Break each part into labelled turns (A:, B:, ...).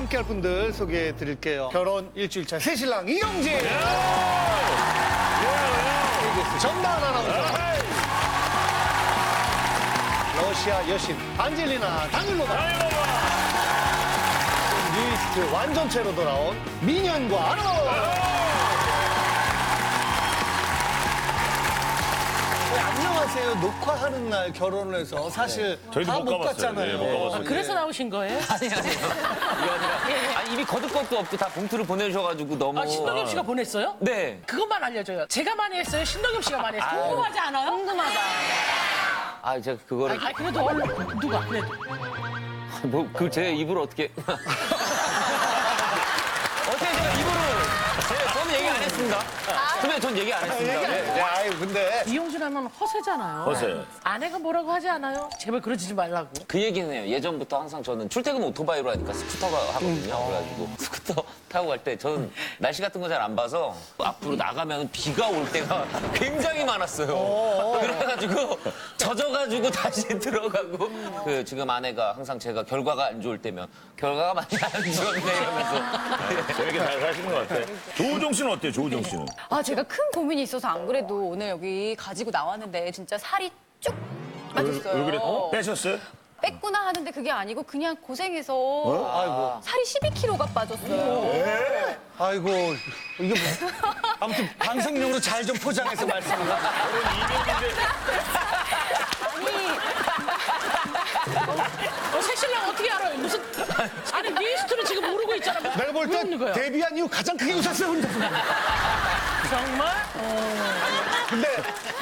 A: 함께할 분들 소개해 드릴게요. 결혼 일주일차 새신랑 이영진, 전다은 아나운서, 러시아 여신 안젤리나 다닐로바, 뉴이스트 완전체로 돌아온 민현과 아로. 안녕하세요. 녹화하는 날 결혼을 해서 사실
B: 저희도
A: 다
B: 못
A: 못
B: 가봤어요.
A: 갔잖아요.
B: 네, 못 가봤어요.
C: 그래서 나오신 거예요?
D: 아니 이거 아니라 아니, 이미 거둘 것도 없고 다 봉투를 보내주셔가지고 너무
C: 아, 신동엽 씨가 보냈어요?
D: 네.
C: 그것만 알려줘요. 제가 많이 했어요? 신동엽 씨가 많이 했어요? 궁금하지 않아요? 궁금하다.
D: 아 제가 그거를
C: 아, 그래도 얼른 누가 그래도.
D: 뭐 그 제 입으로 어떻게 어떻게 제가 입으로 저는 얘기 안 했습니다. 선배 전 얘기 안 했습니다. 네.
A: 아유, 근데
C: 이용준 하면 허세잖아요.
B: 허세.
C: 아내가 뭐라고 하지 않아요? 제발 그러지 말라고.
D: 그 얘기는 해요. 예전부터 항상 저는 출퇴근 오토바이로 하니까 스쿠터가 하거든요. 그래가지고 스쿠터 타고 갈 때 저는 날씨 같은 거 잘 안 봐서 앞으로 나가면 비가 올 때가 굉장히 많았어요. 그래가지고 젖어가지고 다시 들어가고 그 지금 아내가 항상 제가 결과가 안 좋을 때면 결과가 많이 안 좋네 이러면서
B: 재밌게 잘 사시는 것 같아. 조우종 씨는 어때요, 조우종 씨는?
E: 아, 제가 큰 고민이 있어서 안 그래도 오늘 여기 가지고 나왔는데 진짜 살이 쭉 빠졌어요.
B: 왜 그래? 빼셨어요?
E: 뺐구나 하는데 그게 아니고 그냥 고생해서
A: 아이고.
E: 살이 12kg가 빠졌어요.
A: 아이고 이게 뭐 아무튼 방송용으로 잘 좀 포장해서 말씀을.
C: 새신랑 어떻게 알아요? 무슨 아니 미스트를 지금 모르고 있잖아.
A: 내가 볼
C: 왜 웃는
A: 때
C: 거야?
A: 데뷔한 이후 가장 크게 웃었어요 혼자.
C: 정말?
A: 근데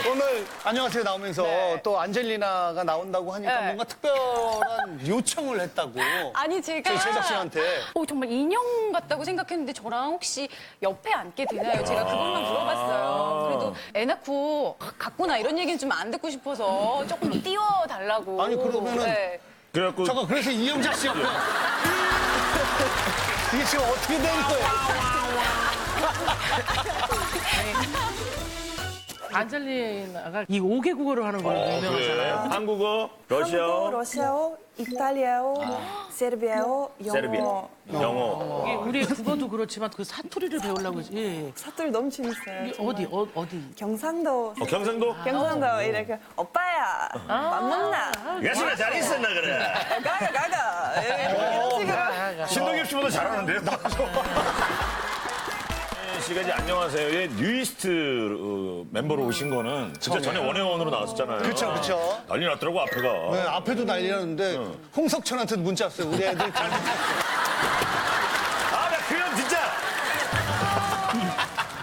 A: 오늘 안녕하세요 나오면서
E: 네.
A: 또 안젤리나가 나온다고 하니까
E: 네.
A: 뭔가 특별한 요청을 했다고.
E: 아니 제가
A: 저희 제작진한테.
E: 정말 인형 같다고 생각했는데 저랑 혹시 옆에 앉게 되나요? 제가 그것만 물어봤어요. 그래도 애 낳고 갔구나 이런 얘기는 좀 안 듣고 싶어서 조금 띄워달라고.
A: 아니, 그러면은
E: 네.
B: 그래갖고
A: 잠깐 그래서 이영자 씨 옆에 이게 지금 어떻게 된 거예요?
C: 안젤리나가 이 5개국어를 하는 걸로 유명하잖아요.
B: 한국어, 러시아어,
F: 러시아어, 이탈리아어, 세르비아어, 영어.
B: 세르비아, 영어.
C: 이게 우리 국어도 그렇지만 그 사투리를 배우려고 예.
F: 사투리 너무 재밌어요.
C: 이게 어디 어디?
F: 경상도.
B: 경상도?
F: 경상도 이렇게 오빠야 밥 먹나?
B: 야식아 잘 있었나 그래.
F: 가가 이런 식으로.
B: 신동엽 씨보다 잘하는데요? 씨가 이제 안녕하세요. 예, 뉴이스트 멤버로 오신 거는 진짜 전에 원혜원으로 나왔었잖아요.
A: 그쵸, 그쵸.
B: 난리 났더라고 앞에가.
A: 네, 앞에도 난리 났는데 홍석천한테 문자 왔어요. 우리 애들 잘.
B: 아, 나 그 형 진짜.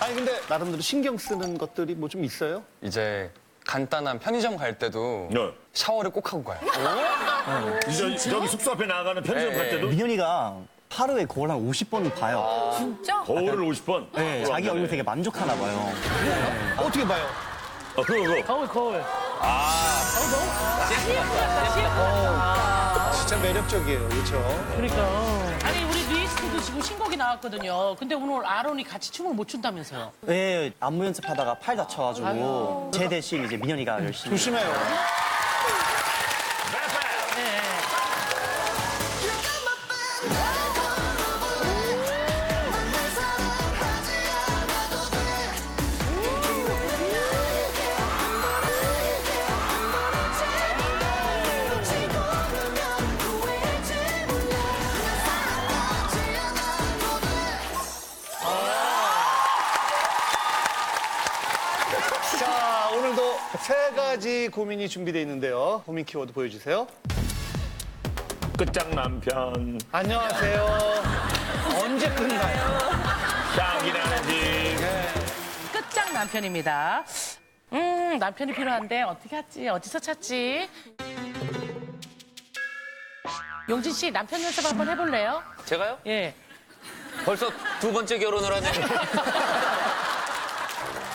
A: 아니 근데 나름대로 신경 쓰는 것들이 뭐 좀 있어요?
G: 이제 간단한 편의점 갈 때도
B: 네.
G: 샤워를 꼭 하고 가요.
B: 이제 저기 숙소 앞에 나가는 편의점 갈 때도
H: 민현이가 하루에 거울 한 50번은 봐요.
E: 진짜?
B: 거울을 50번.
H: 네, 자기 얼굴 되게 만족하나 봐요.
A: 어떻게 봐요?
B: 그거.
C: 거울.
A: 진짜 매력적이에요, 그렇죠?
C: 그러니까. 아니 우리 뉴이스트도 지금 신곡이 나왔거든요. 근데 오늘 아론이 같이 춤을 못 춘다면서요?
H: 네, 안무 연습하다가 팔 다쳐가지고 제 대신 이제 민현이가 열심히.
A: 조심해요. 자, 오늘도 세 가지 고민이 준비되어 있는데요. 고민 키워드 보여주세요.
B: 끝장남편,
A: 안녕하세요. 언제 끝나요?
B: 향기 나는 집.
C: 끝장 남편입니다. 남편이 필요한데 어떻게 하지? 어디서 찾지? 용진 씨 남편 연습 한번 해볼래요?
D: 제가요?
C: 예.
D: 벌써 두 번째 결혼을 하네.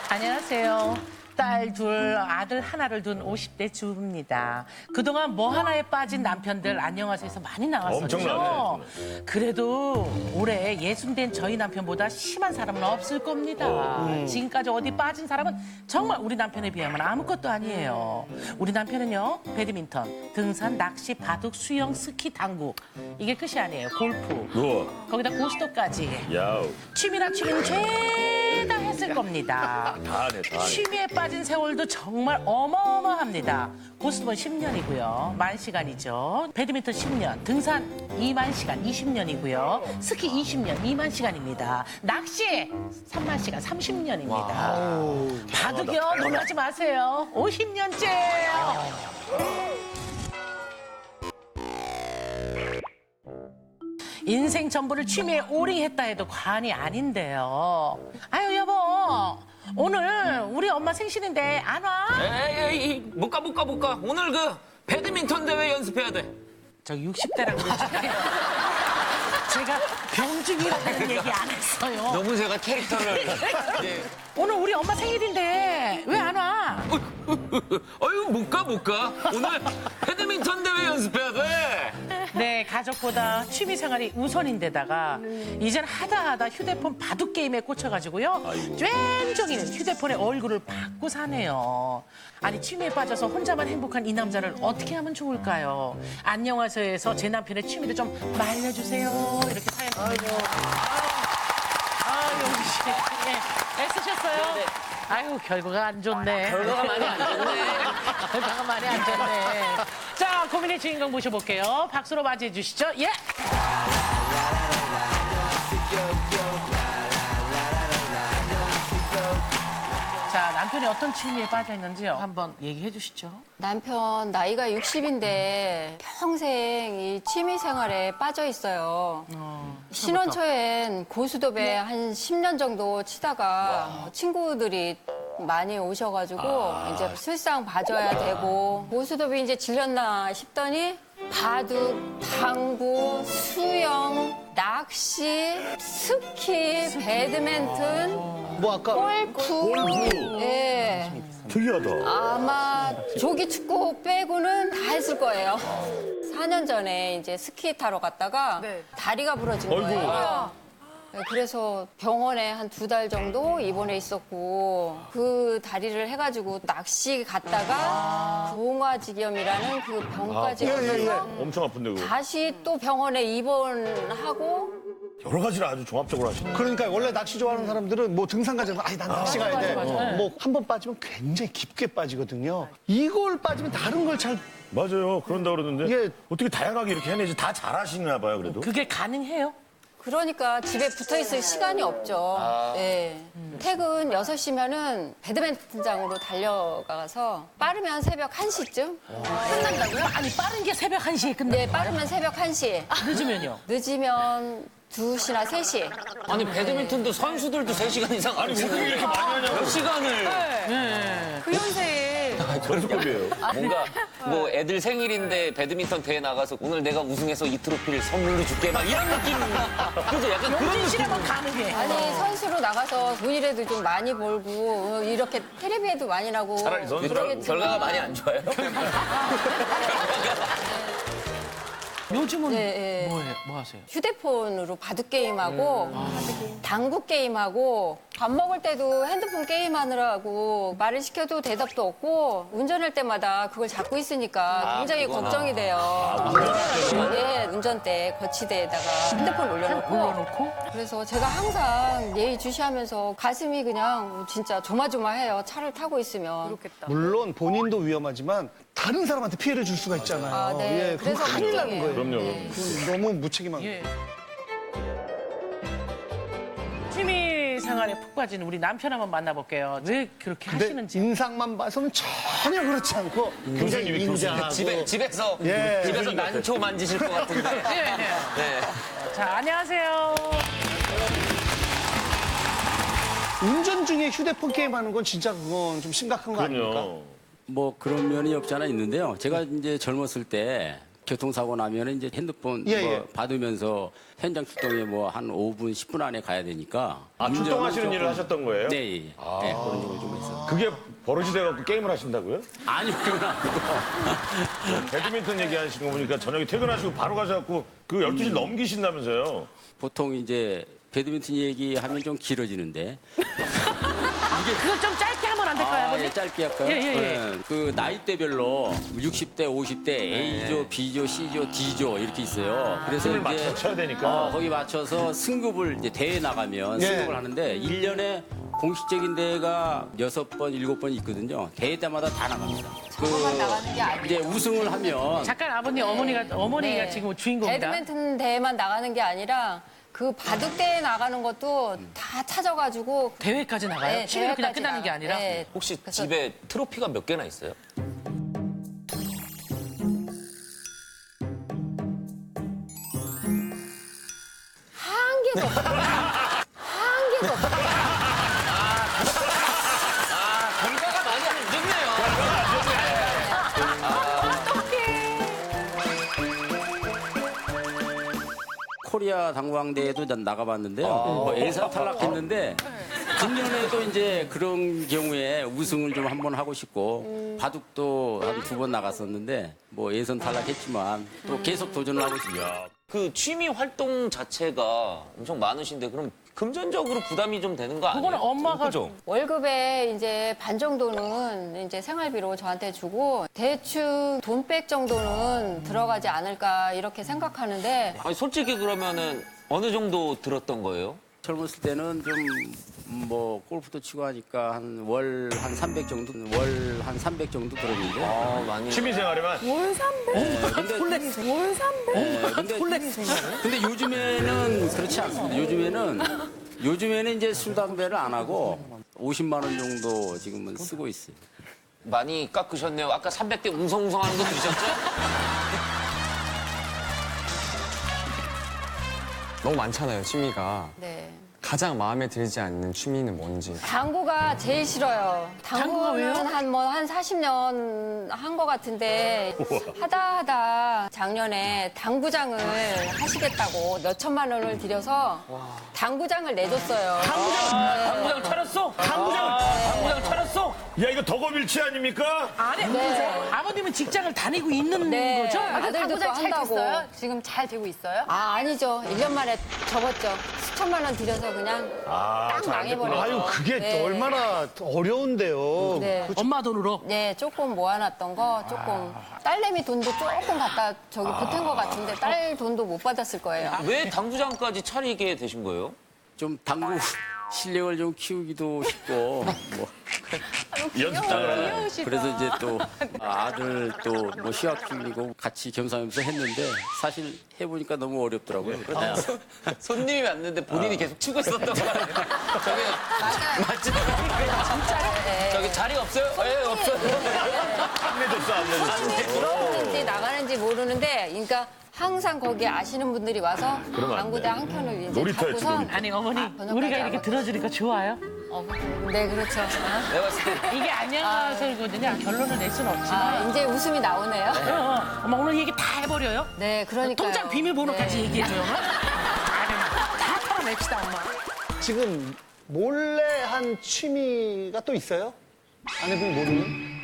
C: 안녕하세요. 딸 둘, 아들 하나를 둔 50대 주부입니다. 그동안 뭐 하나에 빠진 남편들 안녕하세요에서 많이 나왔었죠.
B: 엄청나네.
C: 그래도 올해 60된 저희 남편보다 심한 사람은 없을 겁니다. 지금까지 어디 빠진 사람은 정말 우리 남편에 비하면 아무것도 아니에요. 우리 남편은요, 배드민턴, 등산, 낚시, 바둑, 수영, 스키, 당구. 이게 끝이 아니에요. 골프.
B: 우와.
C: 거기다 고스톱까지.
B: 야우.
C: 취미라 취미는 죄다 했을 겁니다.
B: 다 하네, 다 하네.
C: 취미에 빠진 세월도 정말 어마어마합니다. 고스톱은 10년이고요. 10,000시간이죠. 배드민턴 10년, 등산 20,000시간, 20년이고요. 스키 20년, 20,000시간입니다. 낚시 30,000시간, 30년입니다. 바둑이요, 놀라지 마세요. 50년째예요. 인생 전부를 취미에 오링했다 해도 과언이 아닌데요. 아유 여보, 오늘 우리 엄마 생신인데 안 와?
D: 에이, 못 가. 오늘 그 배드민턴 대회 연습해야 돼.
C: 저 60대라 그러지. 제가 병중이라는 얘기 안 했어요.
D: 너무 제가 캐릭터를. 예.
C: 오늘 우리 엄마 생일인데 왜 안 와?
D: 어휴, 못 가. 오늘 배드민턴 대회 연습해야 돼.
C: 네, 가족보다 취미 생활이 우선인데다가 이젠 하다 휴대폰 바둑 게임에 꽂혀가지고요. 쫌종일 휴대폰에 얼굴을 받고 사네요. 아니 취미에 빠져서 혼자만 행복한 이 남자를 어떻게 하면 좋을까요? 안녕하세요에서 제 남편의 취미를 좀 말려주세요. 이렇게 사연 주세요. 용기 씨, 예, 애쓰셨어요?
D: 네.
C: 아유 결과가 안 좋네.
D: 결과가 많이 안 좋네.
C: 결과가 많이 안 좋네. 자, 고민의 주인공 모셔볼게요. 박수로 맞이해 주시죠. 예. 자, 남편이 어떤 취미에 빠져 있는지요? 한번 얘기해 주시죠.
E: 남편 나이가 60인데 평생 이 취미 생활에 빠져 있어요. 신혼 초엔 고수톱에 한 10년 정도 치다가 친구들이 많이 오셔가지고 이제 술상 봐줘야 되고 고수톱이 이제 질렸나 싶더니 바둑, 당구, 수영, 낚시, 스키, 배드민턴,
A: 뭐 아까
E: 골프. 예.
B: 특이하다.
E: 아마 조기 축구 빼고는 다 했을 거예요. 4년 전에 이제 스키 타러 갔다가 다리가 부러진 거예요. 네, 그래서 병원에 한 2달 정도 입원해 있었고 그 다리를 해가지고 낚시 갔다가 봉화지겸이라는 그 병까지 걸려서
B: 엄청 아픈데 그거.
E: 다시 또 병원에 입원하고
B: 여러 가지를 아주 종합적으로 하시네.
A: 그러니까 원래 낚시 좋아하는 사람들은 뭐 등산 가자면 아니 난 낚시 가야 돼. 뭐 한 번 빠지면 굉장히 깊게 빠지거든요. 이걸 빠지면 다른 걸 잘
B: 맞아요. 그런다 그러는데
A: 예.
B: 어떻게 다양하게 이렇게 해내지? 다 잘하시나 봐요, 그래도.
C: 그게 가능해요?
E: 그러니까 집에 붙어 있을 시간이 없죠. 네. 퇴근 6시면은 배드민턴장으로 달려가서 빠르면 새벽 1시쯤 끝난다고요?
C: 아니 빠른 게 새벽 1시에 끝나.
E: 네, 빠르면 새벽 1시.
C: 늦으면요?
E: 늦으면 2시나 3시.
D: 아니, 배드민턴도 선수들도 3시간 이상
B: 아니, 왜 그렇게 많이 하냐고.
D: 몇 시간을.
E: 그 연세에.
B: 연습급이에요.
D: 뭔가 뭐 애들 생일인데 배드민턴 대회 나가서 오늘 내가 우승해서 이 트로피를 선물로 줄게 막 이런 느낌. 그죠? 약간 그런
C: 용진
D: 느낌.
C: 씨라면 가능해.
E: 아니, 선수로 나가서 돈이라도 좀 많이 벌고, 이렇게 텔레비에도 많이 나고.
B: 차라리 선수라고.
D: 결과가 많이 안 좋아요.
C: 요즘은
E: 네, 네.
C: 뭐 하세요?
E: 휴대폰으로 바둑 게임하고 당구 게임하고 밥 먹을 때도 핸드폰 게임하느라고 말을 시켜도 대답도 없고 운전할 때마다 그걸 잡고 있으니까 굉장히 걱정이 돼요. 네, 운전대 거치대에다가 핸드폰 올려놓고 그래서 제가 항상 예의주시하면서 가슴이 그냥 진짜 조마조마해요. 차를 타고 있으면.
A: 물론 본인도 위험하지만 다른 사람한테 피해를 줄 수가 있잖아요.
E: 아, 네.
A: 예, 그럼
E: 그래서
A: 큰일 나는 거예요.
B: 그럼요.
A: 그 너무 무책임한 거예요.
C: 예. 취미 생활에 푹 빠진 우리 남편 한번 만나볼게요. 왜 그렇게
A: 근데
C: 하시는지.
A: 인상만 봐서는 전혀 그렇지 않고 굉장히
B: 교수님이
A: 인자하고
D: 집에서
A: 예.
D: 집에서 난초 만지실 것 같은데.
C: 네.
D: 네.
C: 자, 안녕하세요.
A: 운전 중에 휴대폰 게임하는 건 진짜 그건 좀 심각한 거 아닙니까?
B: 그럼요.
I: 뭐 그런 면이 없지 않아 있는데요. 제가 이제 젊었을 때 교통사고 나면 이제 핸드폰
A: 예,
I: 뭐
A: 예.
I: 받으면서 현장 출동에 뭐 한 5분, 10분 안에 가야 되니까.
B: 아, 출동하시는 일을 하셨던 거예요?
I: 네, 예. 네, 그런 적을 좀 했어요.
B: 그게 버릇이 돼갖고 게임을 하신다고요?
I: 아니요, 그건 아니고.
B: 배드민턴 얘기하시는 거 보니까 저녁에 퇴근하시고 바로 가셔갖고 그 12시 넘기신다면서요?
I: 보통 이제 배드민턴 얘기하면 좀 길어지는데.
C: 그걸 좀 짧게 하면 안 될까요, 아버님?
I: 예, 짧게 할까요?
C: 예, 예, 예.
I: 네, 그 나이대별로 60대, 50대 A조, B조, C조, D조 이렇게 있어요. 그래서
B: 춤을 맞춰 쳐야 되니까.
I: 거기 맞춰서 승급을 이제 대회 나가면
A: 예.
I: 승급을 하는데 1년에 공식적인 대회가 6번, 7번 있거든요. 대회 때마다 다 나갑니다.
E: 저거만 나가는 게 아니에요.
I: 이제 우승을 하면
C: 잠깐 아버님, 어머니가
E: 네.
C: 지금 주인공이다.
E: 배드민턴 대회만 나가는 게 아니라 그 바둑 대회 나가는 것도 다 찾아가지고
C: 대회까지 나가요?
E: 네,
C: 취미로 그냥
E: 대회까지
C: 끝나는 게
E: 나가-
C: 아니라?
E: 네.
D: 혹시
E: 그래서-
D: 집에 트로피가 몇 개나 있어요?
E: 한 개도 없어요. 한 개도 없어요.
D: 결과가 많이 안 좋네요.
I: 코리아 당구왕대회도 난 나가봤는데요. 뭐 예선 탈락했는데 금년에도 이제 그런 경우에 우승을 좀 한번 하고 싶고 바둑도 한 2번 나갔었는데 뭐 예선 탈락했지만 또 계속 도전을 하고 싶어요.
D: 그 취미 활동 자체가 엄청 많으신데 그럼 금전적으로 부담이 좀 되는 거 아니에요?
C: 그거는 엄마가
D: 그죠?
E: 월급에 이제 반 정도는 이제 생활비로 저한테 주고 대충 돈 백 정도는 들어가지 않을까 이렇게 생각하는데
D: 아니 솔직히 그러면은 어느 정도 들었던 거예요?
I: 젊었을 때는 좀 뭐 골프도 치고 하니까 한 월 한 300 정도 월 한 300 정도 들었는데
D: 아 많이.
B: 취미 생활에만
F: 월 300?
I: 근데
F: 월 300?
I: 근데 요즘에는 그렇지 않습니다. 요즘에는 이제 술 담배를 안 하고 50만 원 정도 지금은 쓰고 있어요.
D: 많이 깎으셨네요. 아까 300대 웅성웅성하는 거 들으셨죠?
G: 너무 많잖아요, 취미가.
E: 네.
G: 가장 마음에 들지 않는 취미는 뭔지.
E: 당구가 제일 싫어요.
C: 당구가 왜요?
E: 당구는 한 40년 한 것 같은데 하다 작년에 당구장을 하시겠다고 몇 천만 원을 들여서 당구장을 내줬어요.
C: 당구장 차렸어? 당구장 차렸어?
B: 야 이거 덕업일치 아닙니까?
C: 아니,
E: 네.
C: 아버님은 직장을 다니고 있는
E: 네.
C: 거죠?
E: 아들도 또 한다고.
J: 지금 잘 되고 있어요?
E: 아니죠. 1년 만에 접었죠. 수천만 원 들여서 그냥 딱 망해버렸죠.
A: 아유, 그게
E: 네.
A: 얼마나 어려운데요.
E: 네.
C: 엄마 돈으로?
E: 네, 조금 모아놨던 거 조금 딸내미 돈도 조금 갖다 저기 보탠 것 같은데 딸 돈도 못 받았을 거예요.
D: 왜 당구장까지 차리게 되신 거예요?
I: 좀 당구 실력을 좀 키우기도 싶고 뭐
B: 연습장을 하나.
I: 그래서 이제 또 아들 또 뭐 시합 중이고 같이 겸사겸사 했는데 사실 해보니까 너무 어렵더라고요. 그래서
D: 손님이 왔는데 본인이 계속 치고 있었던 거 아니에요? 저기 맞죠? 저기 자리 없어요? 예, 없어요.
B: 안내줬어 안내줬어.
E: 들어오는지 나가는지 모르는데, 그러니까 항상 거기 아시는 분들이 와서
B: 그러면 안
E: 당구대
B: 돼.
E: 한 켠을 이제
B: 놀이터였지,
E: 잡고선
B: 놀이터.
C: 아니, 어머니,
E: 번역까지
C: 우리가 이렇게
E: 알아서.
C: 들어주니까 좋아요?
E: 네, 그렇죠.
D: 내가 봤을 때
C: 이게 안녕하세요거든요. 결론을 낼 수는 없지만.
E: 이제 웃음이 나오네요.
C: 엄마, 오늘 얘기 다 해버려요?
E: 네, 그러니까
C: 통장 비밀번호까지 얘기해줘요. 다 털어냅시다, 엄마.
A: 지금 몰래 한 취미가 또 있어요? 아내분이 모르는?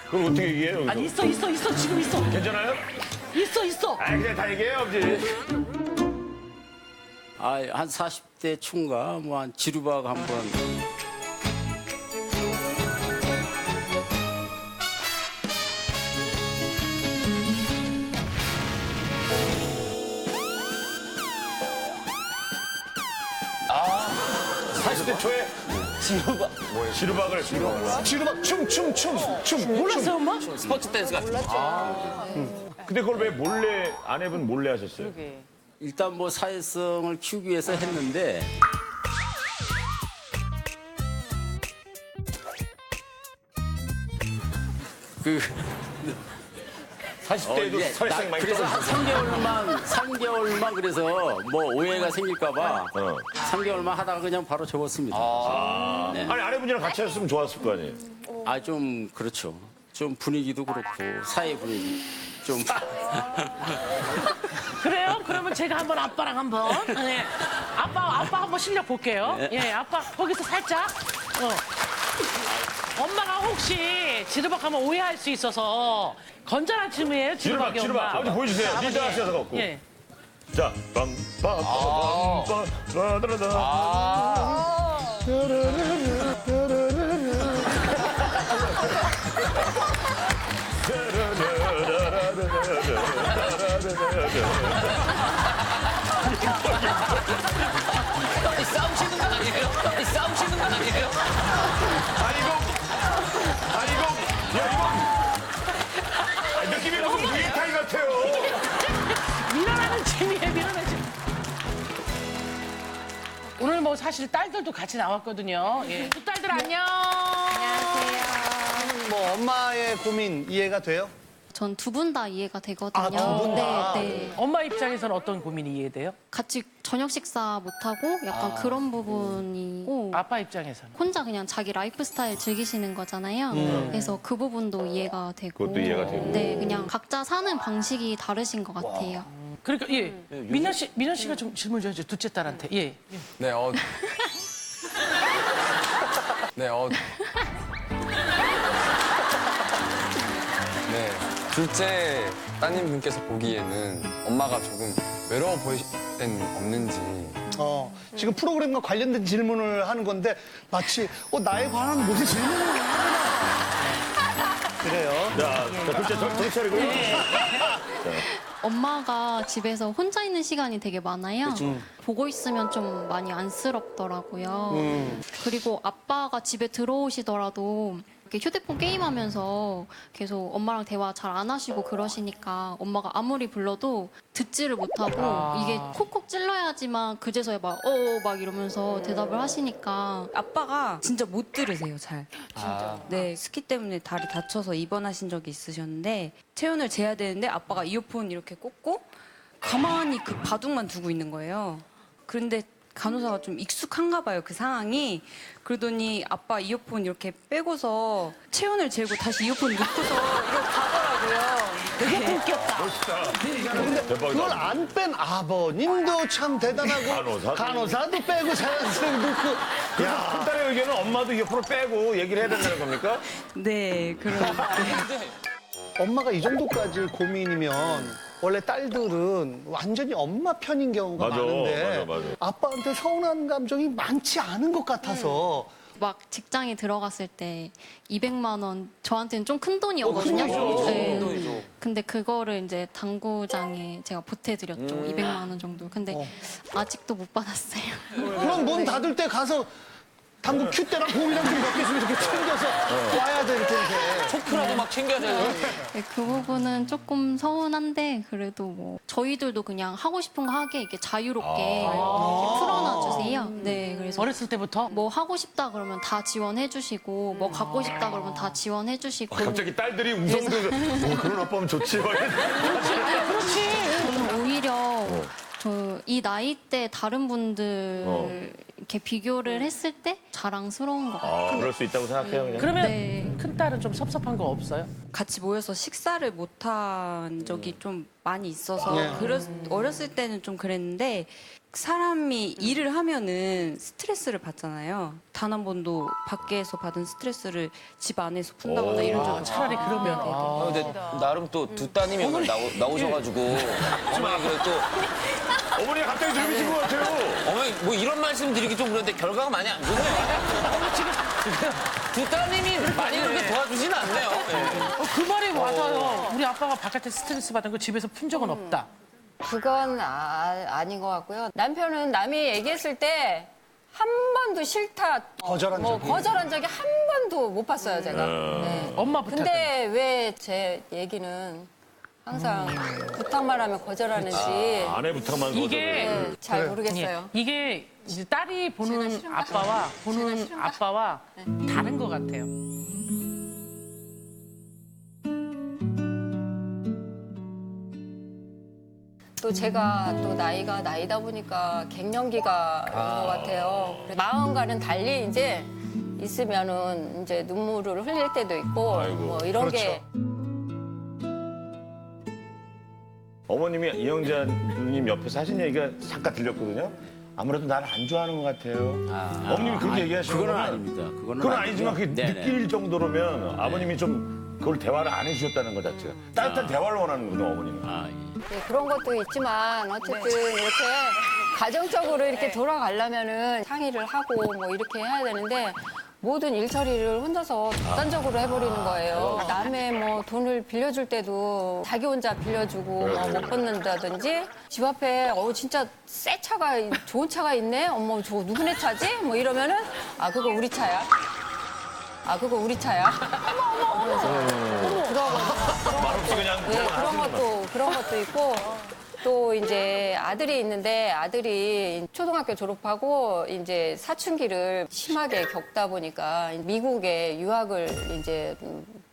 B: 그걸 어떻게 얘기해요? 여기서?
C: 아니, 있어. 지금 있어.
B: 괜찮아요?
C: 있어.
B: 아 그냥 다 얘기해요 아버지.
I: 한 40대 초인가 뭐 한 지루박 한번
B: 사십 대 초에 지루박 뭐예요? 지루박을
A: 지루박 춤.
C: 몰랐어요, 엄마?
D: 스포츠 댄스 같은 거.
B: 근데 그걸 왜 몰래 아내분 몰래 하셨어요?
I: 일단 뭐 사회성을 키우기 위해서 했는데 그
B: 40대에도
I: 이제
B: 사회성 많이
I: 그래서 한
B: 떨어지고.
I: 3개월만 그래서 뭐 오해가 생길까봐 3개월만 하다가 그냥 바로 접었습니다.
B: 아니 아내분이랑 같이 하셨으면 좋았을 거 아니에요?
I: 좀 그렇죠. 좀 분위기도 그렇고 사회 분위기 좀
C: 그래요? 그러면 제가 한번 아빠랑 한번. 네. 아빠 한번 실력 볼게요. 예, 아빠 거기서 살짝. 엄마가 혹시 지르박하면 오해할 수 있어서 건전한 춤이에요. 지르박이
B: 지르박.
C: 엄마.
B: 아버지 보여주세요.
C: 아버지.
B: 리더 하셔서 갖고.
C: 예.
B: 자, 빵빵빵빵빵.
D: 이 싸우시는 거 아니에요? 이 싸우시는 거 아니에요?
B: 느낌이 너무 무예타이 같아요.
C: 밀어내는 재미에 밀어내는 재미. 오늘 뭐 사실 딸들도 같이 나왔거든요. 예. 두 딸들 안녕.
A: 뭐 엄마의 고민 이해가 돼요?
F: 전 두 분 다 이해가 되거든요.
A: 아, 두 분 다?
F: 네.
C: 엄마 입장에서는 어떤 고민이 이해돼요?
F: 같이 저녁 식사 못 하고 약간 그런 부분이 고
C: 아빠 입장에서는.
F: 혼자 그냥 자기 라이프 스타일 즐기시는 거잖아요. 그래서 그 부분도 이해가 되고.
B: 그것도 이해가 되고.
F: 네, 그냥 각자 사는 방식이 다르신 것 같아요.
C: 그러니까 예. 민현 씨가 좀 질문 좀 해줘. 둘째 딸한테. 예.
G: 네, 네, 네, 둘째 따님분께서 보기에는 엄마가 조금 외로워 보이실 때는 없는지.
A: 지금 프로그램과 관련된 질문을 하는 건데 마치 나에 관한 무슨 질문을 하나 그래요.
B: 자, 둘째 정신 차리고요.
F: 엄마가 집에서 혼자 있는 시간이 되게 많아요. 보고 있으면 좀 많이 안쓰럽더라고요. 그리고 아빠가 집에 들어오시더라도 이렇게 휴대폰 게임하면서 계속 엄마랑 대화 잘 안 하시고 그러시니까 엄마가 아무리 불러도 듣지를 못하고 이게 콕콕 찔러야지만 그제서야 막 이러면서 대답을 하시니까
J: 아빠가 진짜 못 들으세요, 잘. 네, 스키 때문에 다리 다쳐서 입원하신 적이 있으셨는데 체온을 재야 되는데 아빠가 이어폰 이렇게 꽂고 가만히 그 바둑만 두고 있는 거예요. 그런데 간호사가 좀 익숙한가 봐요, 그 상황이. 그러더니 아빠 이어폰 이렇게 빼고서 체온을 재고 다시 이어폰 넣고서 이러고 가더라고요.
C: 되게 웃겼다.
A: 근데 그걸 안 뺀 아버님도 참 대단하고 간호사도 빼고 자연스럽게 놓고
B: 큰 딸의 의견은 엄마도 이어폰을 빼고 얘기를 해야 된다는 겁니까?
J: 네, 그런.
A: 엄마가 이 정도까지 고민이면 원래 딸들은 완전히 엄마 편인 경우가
B: 맞아,
A: 많은데
B: 맞아.
A: 아빠한테 서운한 감정이 많지 않은 것 같아서
F: 막 직장에 들어갔을 때 200만 원 저한테는 좀 큰 돈이었거든요.
A: 큰 돈이죠.
F: 네.
D: 큰 돈이죠.
F: 근데 그거를 이제 당구장에 제가 보태드렸죠. 200만 원 정도. 근데 아직도 못 받았어요.
A: 그럼 문 닫을 때 가서 당구 큐대랑 공이랑 좀 몇 개씩 이렇게 챙겨서 와야 돼 이렇게.
D: 초크라도 막 챙겨야 돼요.
F: 네, 그 부분은 조금 서운한데 그래도 뭐 저희들도 그냥 하고 싶은 거 하게 이렇게 자유롭게 이렇게 풀어놔 주세요. 네, 그래서
C: 어렸을 때부터
F: 뭐 하고 싶다 그러면 다 지원해 주시고 뭐 갖고 싶다 그러면 다 지원해 주시고
B: 갑자기 딸들이 우성도 그런 아빠면 좋지. 막
F: 저는 오히려 저 이 나이 때 다른 분들 이렇게 비교를 했을 때 자랑스러운 것 같아요.
B: 그럴 수 있다고 생각해요, 그냥.
C: 그러면
F: 네.
C: 큰 딸은 좀 섭섭한 거 없어요?
J: 같이 모여서 식사를 못한 적이 좀 많이 있어서
A: 네.
J: 어렸을 때는 좀 그랬는데 사람이 일을 하면은 스트레스를 받잖아요. 단 한 번도 밖에서 받은 스트레스를 집 안에서 푼다거나 이런 적은
C: 차라리 그러면.
D: 근데 나름 또 두 따님이 오늘 나오셔가지고 어머니 그래 또
B: 어머니가 갑자기 젊으신 것 같아요.
D: 어머니 뭐 이런 말씀 드리기 좀 그런데 결과가 많이 안 좋네요. 두 따님이 많이 그렇게 도와주진 않네요.
C: 그 말이 맞아요. 우리 아빠가 바깥에 스트레스 받은 거 집에서 푼 적은 없다.
E: 그건 아닌 것 같고요. 남편은 남이 얘기했을 때 한 번도 싫다,
A: 거절한 적이?
E: 거절한 적이 한 번도 못 봤어요, 제가. 네.
C: 엄마 부탁.
E: 근데 왜 제 얘기는 항상 부탁만 하면 거절하는지
B: 아내 부탁만
C: 이게
B: 거절을.
E: 잘 모르겠어요.
C: 이게 이제 딸이 보는 아빠와 다른 것 같아요.
E: 또 제가 또 나이가 나이다 보니까 갱년기가 오는 것 같아요. 마음과는 달리 이제 있으면은 이제 눈물을 흘릴 때도 있고
B: 아이고.
E: 뭐 이런 게
B: 어머님이 이영자 누님 옆에서 하신 얘기가 잠깐 들렸거든요. 아무래도 나를 안 좋아하는 것 같아요. 어머님이 그렇게 얘기하시는
I: 그건
B: 거는
I: 아닙니다.
B: 그건 아니지만 그게
I: 네네.
B: 느낄 정도로면 아버님이 좀 그걸 대화를 안 해주셨다는 것 자체가 따뜻한 대화를 원하는 거거든요, 어머님은.
I: 아, 예.
E: 네, 그런 것도 있지만 어쨌든 이렇게 가정적으로 이렇게 돌아가려면은 상의를 하고 뭐 이렇게 해야 되는데 모든 일 처리를 혼자서 독단적으로 해버리는 거예요. 남의 뭐 돈을 빌려줄 때도 자기 혼자 빌려주고 뭐못 받는다든지 집 앞에 진짜 새 차가 좋은 차가 있네. 어머 저거 누구네 차지? 뭐 이러면은 아 그거 우리 차야. 아 그거 우리 차야.
B: 말없이 그냥
E: 네, 그런 것도 있고 또 이제 아들이 있는데 아들이 초등학교 졸업하고 이제 사춘기를 심하게 겪다 보니까 미국에 유학을 이제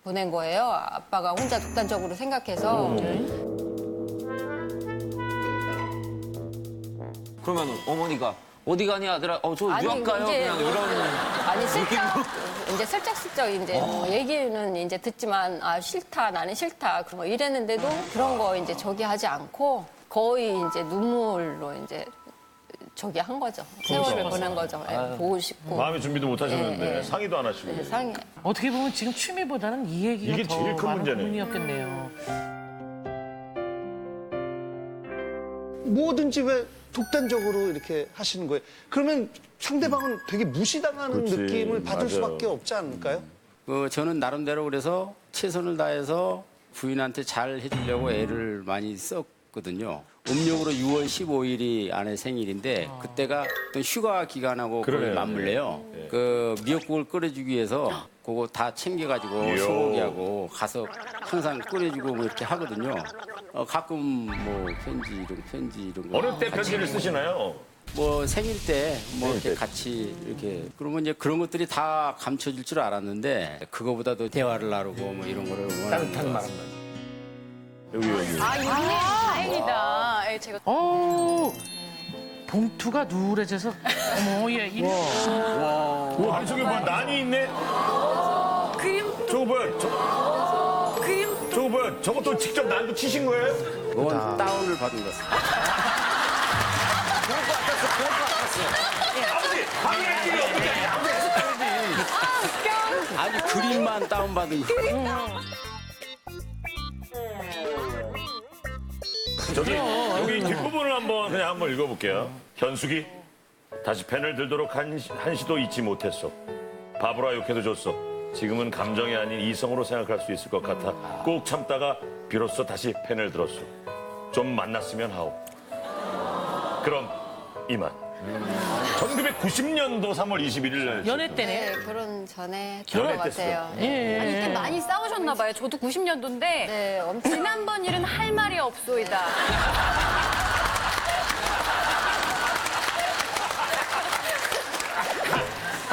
E: 보낸 거예요. 아빠가 혼자 독단적으로 생각해서.
D: 그러면 어머니가 어디 가니 아들아? 저
E: 아니,
D: 유학 가요.
E: 이제-
D: 그냥 이런.
E: 아니 슬쩍슬쩍 이제 뭐 얘기는 이제 듣지만 아 싫다 나는 싫다 뭐 이랬는데도 그런 거 이제 저기 하지 않고 거의 이제 눈물로 이제 저기 한 거죠. 세월을 보낸 거죠. 예, 보고 싶고.
B: 마음의 준비도 못 하셨는데
E: 예.
B: 상의도 안 하시고.
E: 네, 상해.
C: 어떻게 보면 지금 취미보다는 이 얘기가
B: 이게
C: 더
B: 제일 큰
C: 많은
B: 문제네요.
C: 고민이었겠네요.
A: 뭐든지 왜 독단적으로 이렇게 하시는 거예요? 그러면 상대방은 되게 무시당하는
B: 그렇지,
A: 느낌을 받을
B: 맞아.
A: 수밖에 없지 않을까요?
I: 저는 나름대로 그래서 최선을 다해서 부인한테 잘 해주려고 애를 많이 썼거든요. 음력으로 6월 15일이 아내 생일인데 그때가 어떤 휴가 기간하고 거의
B: 그러네요.
I: 맞물려요. 그 미역국을 끓여주기 위해서 그거 다 챙겨가지고
B: 이야.
I: 소고기하고 가서 항상 끓여주고 뭐 이렇게 하거든요. 가끔 뭐 편지 이런 거.
B: 어느 때
I: 같이
B: 편지를 쓰시나요?
I: 뭐 생일 때 뭐
B: 생일
I: 이렇게
B: 때.
I: 같이 이렇게 그러면 이제 그런 것들이 다 감춰질 줄 알았는데 그거보다도 대화를 나누고 뭐 이런 거를 원하는
B: 따뜻한
I: 것
B: 말
I: 같습니다.
B: 한마디. 여기.
K: 다행이다. 예, 제가
C: 봉투가 누래져서 어머 예 이
B: 와, 아니 저기 뭐야 난이 있네.
K: 그림
B: 저거 뭐야? 저거 뭐야? 저것도 직접 난도 치신 거예요?
I: 그건 다운을 받은 것 같습니다.
B: 아버지, 방해할 길이 없는데 아무리 해서
I: 아니 그림만 다운 받은 거.
B: 저기 여기 뒷부분을 한번 읽어볼게요. 현숙이 다시 펜을 들도록 한시도 잊지 못했어. 바보라 욕해도 줬어. 지금은 감정이 아닌 이성으로 생각할 수 있을 것 같아. 꼭 참다가 비로소 다시 펜을 들었어. 좀 만났으면 하오. 그럼 이만. 1990년도 3월 21일 날.
C: 연애 때네.
E: 네, 결혼 전에
B: 연애
E: 결혼 같아요.
C: 예.
K: 이때 많이 싸우셨나 봐요. 저도 90년도인데
E: 네, 엄청
K: 지난번 일은 할 말이 없소이다.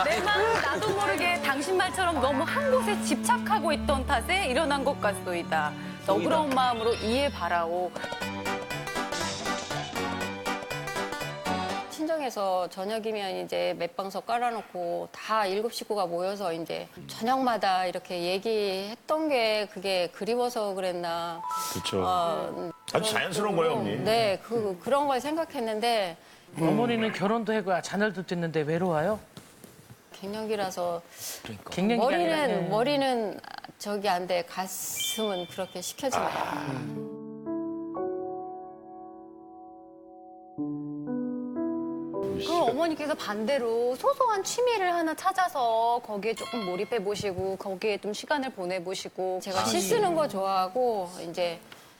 K: 내 마음 나도 모르게 당신 말처럼 너무 한 곳에 집착하고 있던 탓에 일어난 것 같소이다. 너그러운 마음으로 이해 바라오.
E: 친정에서 저녁이면 이제 맷방석 깔아놓고 다 7식구가 모여서 이제 저녁마다 이렇게 얘기했던 게 그게 그리워서 그랬나.
B: 그렇죠. 아주 자연스러운 거예요, 언니.
E: 네, 그런 걸 생각했는데
C: 어머니는 결혼도 하고 자녀도 됐는데 외로워요?
E: 갱년기라서
C: 갱년기가 아니라, 예.
E: 머리는 저기 안 돼. 가슴은 그렇게 시켜지네요.
K: 그럼 어머니께서 반대로 소소한 취미를 하나 찾아서 거기에 조금 몰입해 보시고 거기에 좀 시간을 보내 보시고
E: 제가 시 쓰는 거 좋아하고 이제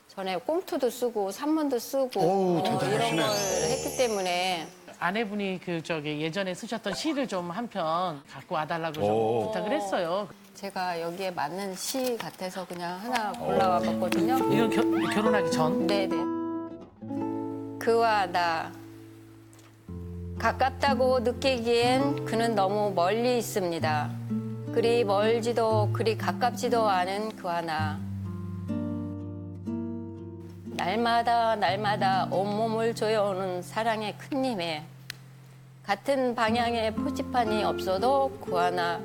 E: 전에 꽁투도 쓰고 산문도 쓰고
A: 어우,
E: 이런
A: 대단하시네.
E: 걸 했기 때문에
C: 아내분이 예전에 쓰셨던 시를 좀 한 편 갖고 와달라고 좀 부탁을 했어요.
E: 제가 여기에 맞는 시 같아서 그냥 하나 골라와 봤거든요.
C: 이건 결혼하기 전?
E: 네네. 그와 나 가깝다고 느끼기엔 그는 너무 멀리 있습니다. 그리 멀지도 그리 가깝지도 않은 그와 나. 날마다 온몸을 조여오는 사랑의 큰 힘에 같은 방향의 표지판이 없어도 그 하나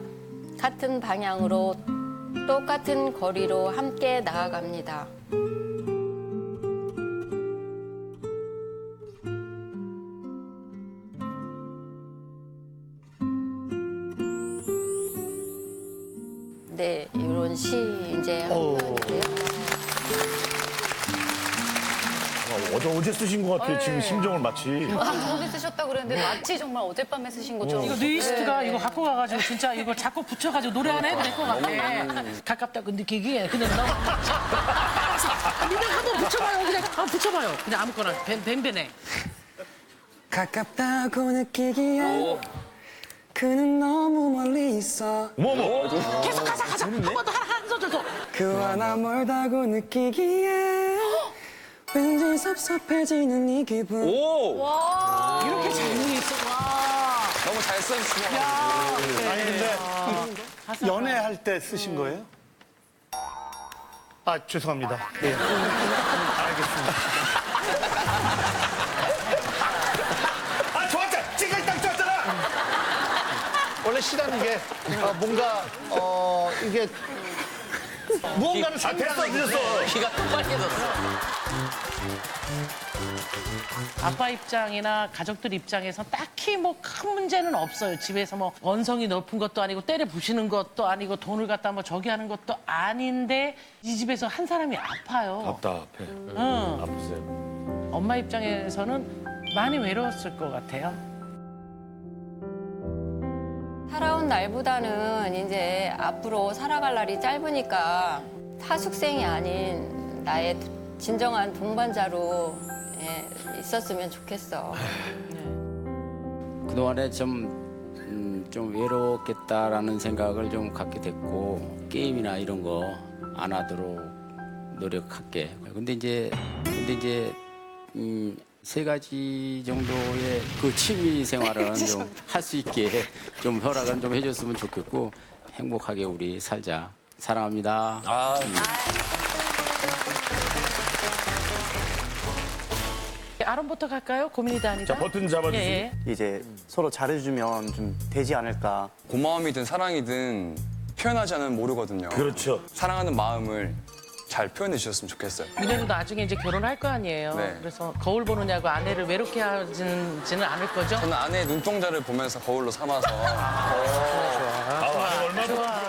E: 같은 방향으로 똑같은 거리로 함께 나아갑니다. 네, 이런 시 이제
B: 어제 쓰신 것 같아요. 지금 심정을 마치.
K: 저번에 쓰셨다고 그랬는데 마치 정말 어젯밤에 쓰신 것처럼.
C: 이거 뉴이스트가 이거 갖고 가가지고 진짜 이거 자꾸 붙여가지고 노래 하나 해도 될 것 같아. 가깝다고 느끼기에 그냥 너무. 니네 한번 붙여봐요. 그냥 한번 붙여봐요. 그냥 아무거나 벤벤에.
L: 가깝다고 느끼기에 그는 너무 멀리 있어.
B: 어머.
C: 계속 가자. 한 번 더 한 소절 더.
L: 그와 나 멀다고 느끼기에 왠지 섭섭해지는 이 기분.
C: 이렇게 잘 있어. 와.
G: 너무 잘 써주시고.
A: 아니 근데 연애할 때 쓰신 거예요? 아 죄송합니다. 네. 알겠습니다. 아 좋았잖아. 지금까지 딱 좋았잖아. 원래 시라는 게 뭔가 이게 무언가를
B: 됐어, 늦었어.
D: 귀가 또 빨개졌어.
C: 아빠 입장이나 가족들 입장에서 딱히 뭐 큰 문제는 없어요. 집에서 뭐 원성이 높은 것도 아니고 때려 부시는 것도 아니고 돈을 갖다 뭐 저기 하는 것도 아닌데 이 집에서 한 사람이 아파요.
B: 답답해.
C: 응.
B: 아프세요.
C: 엄마 입장에서는 많이 외로웠을 것 같아요.
E: 살아온 날보다는 이제 앞으로 살아갈 날이 짧으니까 하숙생이 아닌 나의 진정한 동반자로 있었으면 좋겠어.
I: 그동안에 좀 외롭겠다라는 생각을 좀 갖게 됐고 게임이나 이런 거 안 하도록 노력할게. 근데 이제 세 가지 정도의 그 취미 생활은 좀 할 수 있게 좀 허락은 좀 해줬으면 좋겠고 행복하게 우리 살자. 사랑합니다.
C: 아론부터 갈까요? 고민이다 아니다.
B: 자, 버튼 잡아주세요.
C: 예.
H: 이제 서로 잘해주면 좀 되지 않을까.
G: 고마움이든 사랑이든 표현하지 않으면 모르거든요.
B: 그렇죠.
G: 사랑하는 마음을 잘 표현해 주셨으면 좋겠어요.
C: 민현이도 나중에 이제 결혼할 거 아니에요.
G: 네.
C: 그래서 거울 보느냐고 아내를 외롭게 하지는 않을 거죠?
G: 저는 아내의 눈동자를 보면서 거울로 삼아서
B: 얼마나
C: 좋아.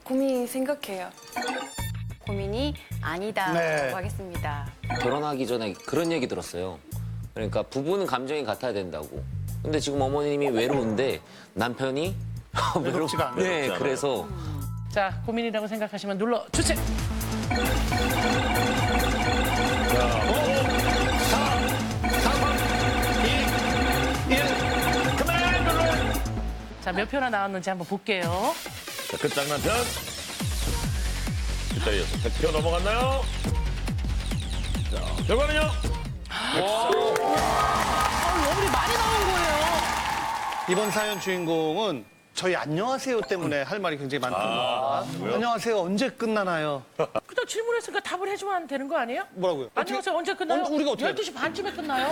K: 고민 생각해요. 고민이 아니다라고
A: 네.
K: 하겠습니다.
D: 결혼하기 전에 그런 얘기 들었어요. 그러니까 부부는 감정이 같아야 된다고. 근데 지금 어머님이 외로운데 남편이
A: 외롭지가 않아요.
D: 네, 그래서
C: 자, 고민이라고 생각하시면 눌러 주세요. 자, 몇 표나 나왔는지 한번 볼게요.
B: 자, 끝장난편. 숫자 이어서 100표 넘어갔나요? 자, 결과는요?
C: 얼굴이 많이 나온 거예요.
A: 이번 사연 주인공은 저희 안녕하세요 때문에 할 말이 굉장히 많답니다. 안녕하세요 언제 끝나나요?
C: 그냥 질문했으니까 답을 해주면 되는 거 아니에요?
A: 뭐라고요?
C: 안녕하세요. 언제 끝나요?
A: 우리가 어떻게
C: 12시 반쯤에 끝나요.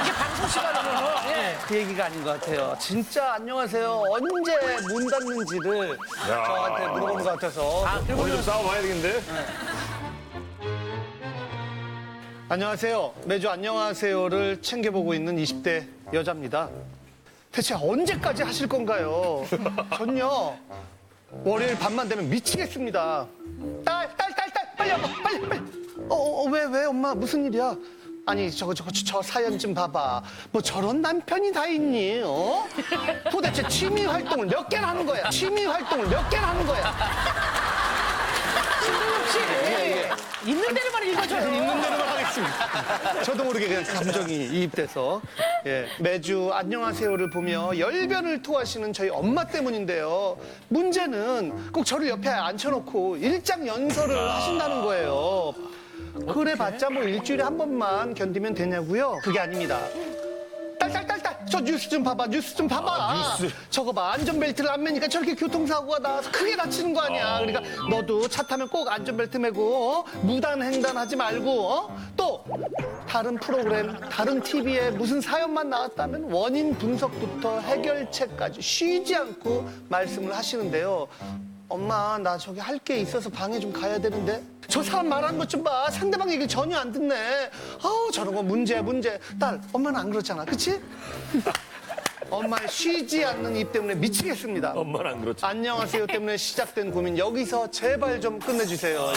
C: 이게 방송 시간이면. 예.
A: 그 얘기가 아닌 것 같아요. 진짜 안녕하세요 언제 문 닫는지를 저한테 물어보는 것 같아서.
B: 오늘 좀 싸워봐야 되겠는데?
A: 안녕하세요. 매주 안녕하세요를 챙겨보고 있는 20대 여자입니다. 대체 언제까지 하실 건가요? 전요 월요일 밤만 되면 미치겠습니다. 딸 빨리 와봐 빨리. 왜 엄마 무슨 일이야? 아니 저 사연 좀 봐봐. 뭐 저런 남편이 다 있니? 도대체 취미 활동을 몇 개나 하는 거야? 예.
C: 있는 대로만 읽어줘요.
A: 있는 대로만 하겠습니다. 저도 모르게 그냥 감정이 이입돼서 매주 안녕하세요를 보며 열변을 토하시는 저희 엄마 때문인데요. 문제는 꼭 저를 옆에 앉혀놓고 일장연설을 하신다는 거예요. 그래 봤자 뭐 일주일에 한 번만 견디면 되냐고요? 그게 아닙니다. 딸 저 뉴스 좀 봐봐, 뉴스 좀 봐봐.
B: 뉴스.
A: 저거 봐, 안전벨트를 안 매니까 저렇게 교통사고가 나서 크게 다치는 거 아니야. 그러니까 너도 차 타면 꼭 안전벨트 매고 무단횡단하지 말고 또 다른 프로그램, 다른 TV에 무슨 사연만 나왔다면 원인 분석부터 해결책까지 쉬지 않고 말씀을 하시는데요. 엄마, 나 저기 할 게 있어서 방에 좀 가야 되는데. 저 사람 말하는 것 좀 봐. 상대방 얘기 전혀 안 듣네. 아우, 저런 거 문제야, 문제. 딸, 엄마는 안 그렇잖아. 그치? 엄마의 쉬지 않는 입 때문에 미치겠습니다.
B: 엄마는 안 그렇지.
A: 안녕하세요 때문에 시작된 고민. 여기서 제발 좀 끝내주세요.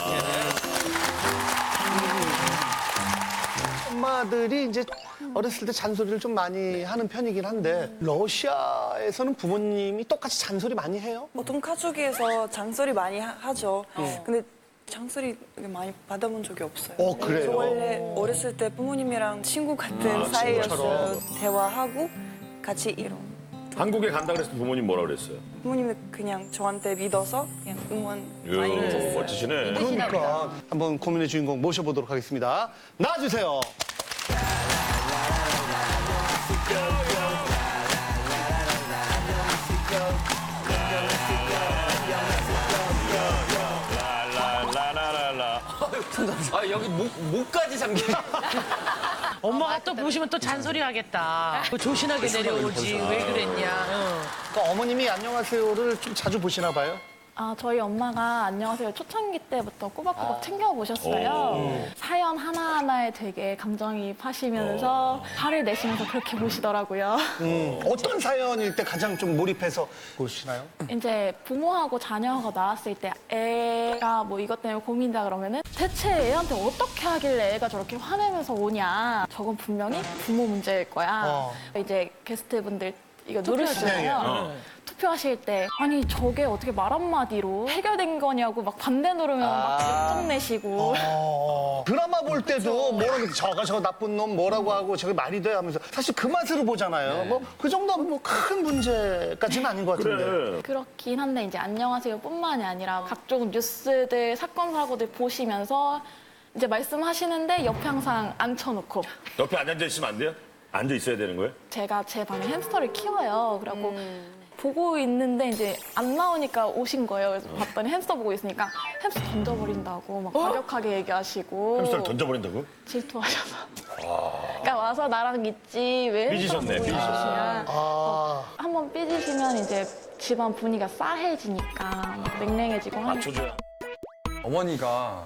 A: 엄마들이 이제 어렸을 때 잔소리를 좀 많이 하는 편이긴 한데 러시아에서는 부모님이 똑같이 잔소리 많이 해요?
M: 보통 가족에서 잔소리 많이 하죠. 근데 잔소리 많이 받아본 적이 없어요.
A: 그래요?
M: 저 원래 어렸을 때 부모님이랑 친구 같은 사이였어요. 대화하고 같이 이런.
B: 한국에 간다 그랬을 때 부모님 뭐라 그랬어요?
M: 부모님은 그냥 저한테 믿어서 그냥 응원 많이 해줬어요.
B: 멋지시네.
A: 그러니까 한번 고민의 주인공 모셔보도록 하겠습니다. 나와주세요.
B: 라라라라라.
D: 아, 여기 목까지 잠겨.
C: 엄마가 또 보시면 또 잔소리 하겠다. 조신하게 내려오지. 왜 그랬냐.
A: 그러니까 어머님이 안녕하세요를 좀 자주 보시나 봐요?
N: 저희 엄마가 안녕하세요 초창기 때부터 꼬박꼬박 챙겨보셨어요. 사연 하나하나에 되게 감정이입하시면서 화를 내시면서 그렇게 보시더라고요.
A: 어떤 사연일 때 가장 좀 몰입해서 보시나요?
N: 이제 부모하고 자녀가 나왔을 때 애가 뭐 이것 때문에 고민이다 그러면은 대체 애한테 어떻게 하길래 애가 저렇게 화내면서 오냐. 저건 분명히 부모 문제일 거야. 이제 게스트분들 이거 누르시잖아요. 투표하실 때 아니 저게 어떻게 말 한마디로 해결된 거냐고 막 반대 누르면 막 역정 내시고
A: 드라마 볼 때도 뭐라고 저거 나쁜 놈 뭐라고 하고 저게 말이 돼 하면서 사실 그 맛으로 보잖아요. 뭐 그 정도면 뭐 큰 문제까지는 아닌 것 같은데.
B: 그래.
N: 그렇긴 한데 이제 안녕하세요 뿐만이 아니라 각종 뉴스들 사건 사고들 보시면서 이제 말씀하시는데 옆에 항상 앉혀놓고
B: 옆에 안 앉아 있으면 안 돼요? 앉아 있어야 되는 거예요?
N: 제가 제 방에 햄스터를 키워요. 그래갖고 보고 있는데 이제 안 나오니까 오신 거예요. 그래서 봤더니 햄스터 보고 있으니까 햄스터 던져버린다고 막 과격하게 얘기하시고.
B: 햄스터를 던져버린다고?
N: 질투하셔서. 그러니까 와서 나랑 있지 왜 햄스터
B: 삐지셨네,
N: 보고
B: 삐지셨어.
N: 있으시냐. 한번 삐지시면 이제 집안 분위기가 싸해지니까 막 냉랭해지고 하니까.
B: 맞춰줘야.
G: 어머니가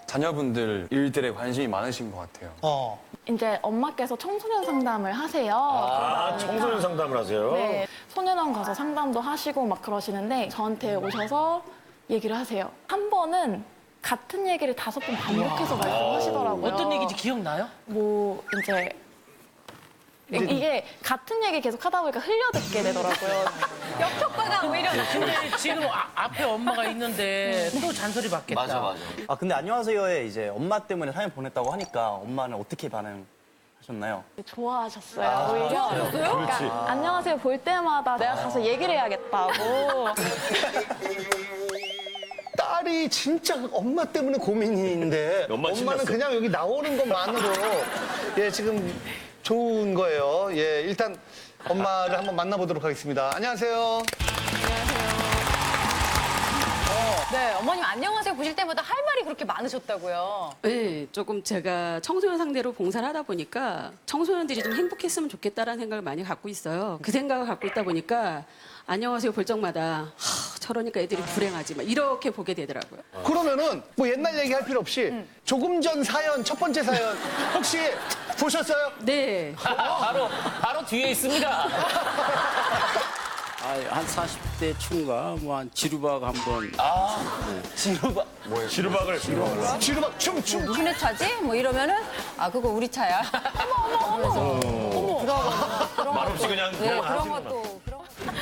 G: 자녀분들 일들에 관심이 많으신 것 같아요.
N: 이제 엄마께서 청소년 상담을 하세요.
B: 청소년 상담을 하세요?
N: 네, 소년원 가서 상담도 하시고 막 그러시는데 저한테 오셔서 얘기를 하세요. 한 번은 같은 얘기를 5번 반복해서 말씀하시더라고요.
C: 어떤 얘기인지 기억나요?
N: 뭐 이제 이게 같은 얘기 계속 하다 보니까 흘려듣게 되더라고요.
K: 역효과가 오히려
C: 근데 지금 앞에 엄마가 있는데 또 잔소리 받겠다.
D: 맞아.
H: 근데 안녕하세요에 이제 엄마 때문에 사연 보냈다고 하니까 엄마는 어떻게 반응하셨나요?
N: 좋아하셨어요, 오히려.
B: 그렇지.
N: 안녕하세요 볼 때마다 내가 가서 얘기를 해야겠다고.
A: 딸이 진짜 엄마 때문에 고민인데
B: 엄마는
A: 엄마는
B: 신났어.
A: 그냥 여기 나오는 것만으로 지금 좋은 거예요. 일단 엄마를 한번 만나보도록 하겠습니다. 안녕하세요.
K: 네, 어머님 안녕하세요 보실 때마다 할 말이 그렇게 많으셨다고요.
O: 네, 조금 제가 청소년 상대로 봉사를 하다 보니까 청소년들이 좀 행복했으면 좋겠다라는 생각을 많이 갖고 있어요. 그 생각을 갖고 있다 보니까 안녕하세요 볼 적마다 저러니까 애들이 불행하지 막 이렇게 보게 되더라고요.
A: 그러면은 뭐 옛날 얘기할 필요 없이 조금 전 사연, 첫 번째 사연 혹시 보셨어요?
O: 네.
D: 바로 뒤에 있습니다.
I: 한 40대 초인가 뭐 한 지루박 한번
D: 지루박.
B: 뭐예요? 지루박을.
A: 지루박 춤.
E: 누구네 차지? 뭐 이러면은 그거 우리 차야.
B: 말없이 그냥
E: 네, 그런
B: 하시는
E: 것도.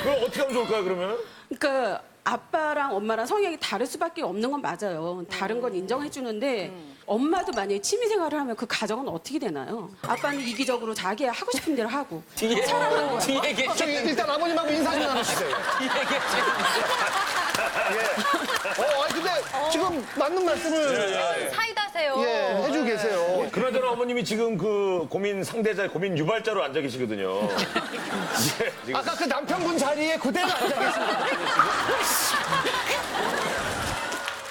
B: 그럼 어떻게 하면 좋을까요, 그러면?
O: 그러니까 아빠랑 엄마랑 성향이 다를 수밖에 없는 건 맞아요. 다른 건 인정해 주는데 엄마도 만약에 취미 생활을 하면 그 가정은 어떻게 되나요? 아빠는 이기적으로 자기 하고 싶은 대로 하고 사랑하는 거야.
D: 뒤에 계시.
A: 저기 일단 아버님하고 인사 좀 나누시죠.
D: 뒤에 계시.
A: 근데 지금 맞는 말씀을
K: 사이다세요.
A: 예, 해주고 계세요.
B: 그나저나 어머님이 지금 그 고민 상대자, 고민 유발자로 앉아 계시거든요. 지금
A: 아까 그 남편분 자리에 그대로 앉아 계십니다.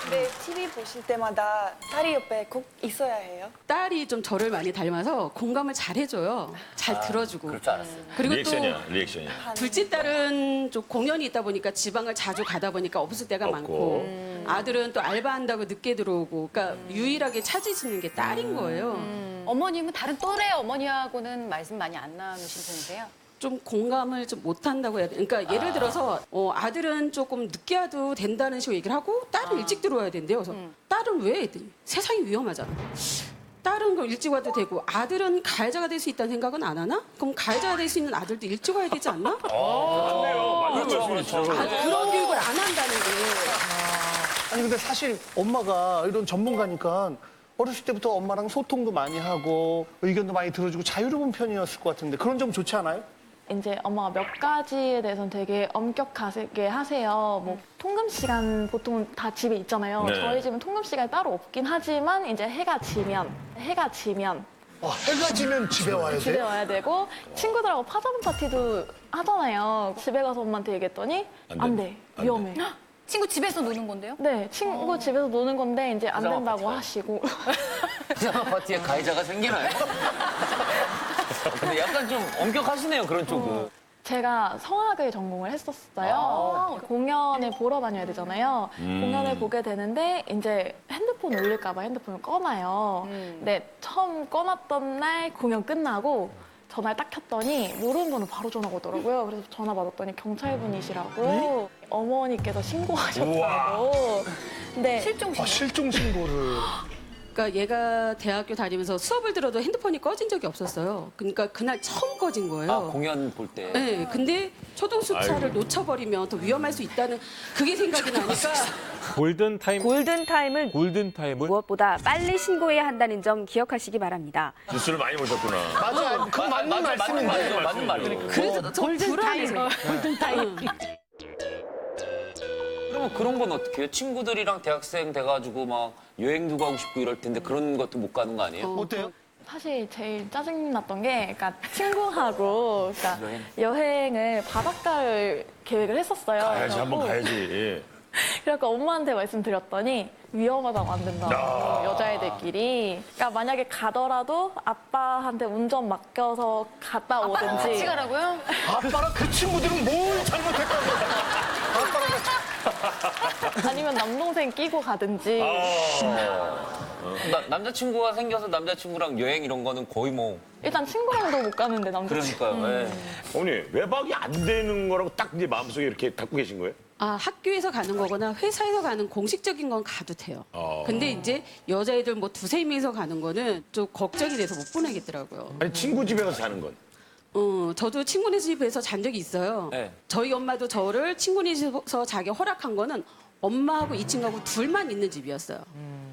M: 근데 TV 보실 때마다 딸이 옆에 꼭 있어야 해요?
O: 딸이 좀 저를 많이 닮아서 공감을 잘 해줘요. 잘 들어주고.
D: 그럴 줄 알았어요.
O: 그리고
B: 리액션이야.
O: 둘째 딸은 좀 공연이 있다 보니까 지방을 자주 가다 보니까 없을 때가 많고 아들은 또 알바한다고 늦게 들어오고 그러니까 유일하게 찾으시는 게 딸인 거예요.
K: 어머님은 다른 또래 어머니하고는 말씀 많이 안 나누신 편이세요?
O: 좀 공감을 좀 못한다고 해야 돼. 그러니까 예를 들어서 아들은 조금 늦게 와도 된다는 식으로 얘기를 하고 딸은 일찍 들어와야 된대요. 그래서 딸은 왜? 했더니 세상이 위험하잖아. 딸은 그럼 일찍 와도 되고 아들은 가해자가 될 수 있다는 생각은 안 하나? 그럼 가해자가 될 수 있는 아들도 일찍 와야 되지 않나?
B: 맞네요. 맞는 말씀이시죠.
O: 그런 교육을 안 한다는 게.
A: 아니 근데 사실 엄마가 이런 전문가니까 어렸을 때부터 엄마랑 소통도 많이 하고 의견도 많이 들어주고 자유로운 편이었을 것 같은데 그런 점 좋지 않아요?
N: 이제 엄마가 몇 가지에 대해서는 되게 엄격하게 하세요. 뭐 통금 시간 보통 다 집에 있잖아요.
B: 네.
N: 저희 집은 통금 시간이 따로 없긴 하지만 이제 해가 지면
A: 해가 지면 집에 와야 돼?
N: 집에 와야 되고 친구들하고 파자마 파티도 하잖아요. 집에 가서 엄마한테 얘기했더니 안 돼. 위험해.
K: 친구 집에서 노는 건데요?
N: 네, 친구 집에서 노는 건데 이제 안
D: 파자마
N: 된다고
D: 파티가요?
N: 하시고.
D: 파자마 파티에 가해자가 생기나요? 근데 약간 좀 엄격하시네요, 그런 쪽은.
N: 제가 성악을 전공을 했었어요. 공연을 보러 다녀야 되잖아요. 공연을 보게 되는데 이제 핸드폰 울릴까 봐 핸드폰을 꺼놔요. 근데 처음 꺼놨던 날 공연 끝나고 전화를 딱 켰더니 모르는 번호 바로 전화가 오더라고요. 그래서 전화 받았더니 경찰분이시라고 어머니께서 신고하셨다고. 근데
A: 실종 신고를.
O: 그러니까 얘가 대학교 다니면서 수업을 들어도 핸드폰이 꺼진 적이 없었어요. 그러니까 그날 처음 꺼진 거예요.
D: 아, 공연 볼 때.
O: 네, 근데 초등수차를 놓쳐버리면 더 위험할 수 있다는 그게 생각이 나니까
P: 골든타임을 무엇보다 빨리 신고해야 한다는 점 기억하시기 바랍니다.
B: 뉴스를 많이 보셨구나.
A: 맞아, 그 맞는 말씀인데.
D: 맞는 말이에요.
O: 그래서 저 불안해서.
C: 골든타임.
D: 그러면 그런 건 어떻게 해요? 친구들이랑 대학생 돼가지고 막 여행도 가고 싶고 이럴 텐데 그런 것도 못 가는 거 아니에요?
A: 어때요?
N: 사실 제일 짜증났던 게 그러니까 친구하고 그러니까 여행을 바닷가를 계획을 했었어요.
B: 가야지, 한번 가야지.
N: 그러니까 엄마한테 말씀드렸더니 위험하다고 안 된다고 여자애들끼리. 그러니까 만약에 가더라도 아빠한테 운전 맡겨서 갔다 오든지.
K: 같이 가라고요?
A: 아빠랑 그 친구들은 뭘 잘못했다고. 아빠랑 같이.
N: 아니면 남동생 끼고 가든지.
D: 남자친구가 생겨서 남자친구랑 여행 이런 거는 거의 뭐.
N: 일단 친구랑도 못 가는데 남자친구.
D: 그러니까요. 예.
B: 어머니, 외박이 안 되는 거라고 딱 이제 마음속에 이렇게 갖고 계신 거예요?
O: 아, 학교에서 가는 거거나 회사에서 가는 공식적인 건 가도 돼요. 근데 이제 여자애들 뭐 두세 명이서 가는 거는 좀 걱정이 돼서 못 보내겠더라고요.
B: 아니, 친구 집에 가서 자는 건?
O: 저도 친구네 집에서 잔 적이 있어요.
D: 네.
O: 저희 엄마도 저를 친구네 집에서 자기 허락한 거는 엄마하고 이 친구하고 둘만 있는 집이었어요.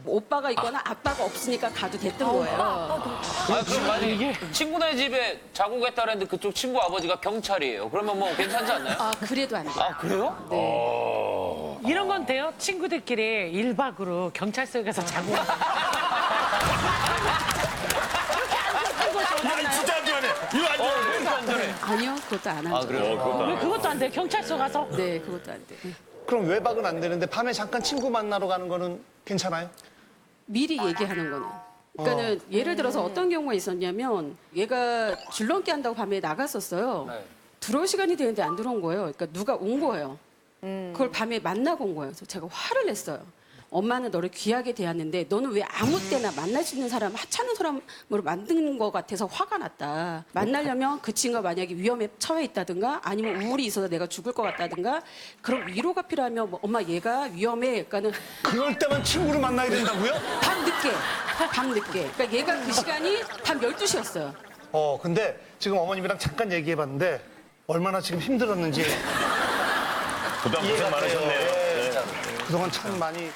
O: 오빠가 있거나 아빠가 없으니까 가도 됐던 거예요.
D: 아, 그럼 만약에 친구네 집에 자고 겠다 그랬는데 그쪽 친구 아버지가 경찰이에요. 그러면 뭐 괜찮지 않나요?
O: 아, 그래도 안 돼요.
D: 아, 그래요?
O: 네.
C: 이런 건 돼요? 친구들끼리 1박으로 경찰서에 가서 자고.
B: 야, 진짜 안 좋아하네. 이거 안 좋아하네.
D: 안 되네.
O: 아니요, 그것도 안 하죠.
D: 아, 그래요?
C: 왜 그것도 안 돼요? 경찰서 가서?
O: 네, 그것도 안 돼.
A: 그럼 외박은 안 되는데 밤에 잠깐 친구 만나러 가는 거는 괜찮아요?
O: 미리 얘기하는 거는. 그러니까는 예를 들어서 어떤 경우가 있었냐면 얘가 줄넘기 한다고 밤에 나갔었어요.
D: 네.
O: 들어올 시간이 되는데 안 들어온 거예요. 그러니까 누가 온 거예요. 그걸 밤에 만나고 온 거예요. 그래서 제가 화를 냈어요. 엄마는 너를 귀하게 대했는데 너는 왜 아무 때나 만날 수 있는 사람, 하찮은 사람으로 만든 것 같아서 화가 났다. 만나려면 그 친구가 만약에 위험에 처해 있다든가 아니면 우울이 있어서 내가 죽을 것 같다든가 그런 위로가 필요하면 뭐, 엄마 얘가 위험해. 그러니까는
A: 그럴 때만 친구를 만나야 된다고요?
O: 밤 늦게. 그러니까 얘가 그 시간이 밤 12시였어요.
A: 근데 지금 어머님이랑 잠깐 얘기해봤는데 얼마나 지금 힘들었는지
B: 부담 고생 많으셨네요.
A: 그동안 참 많이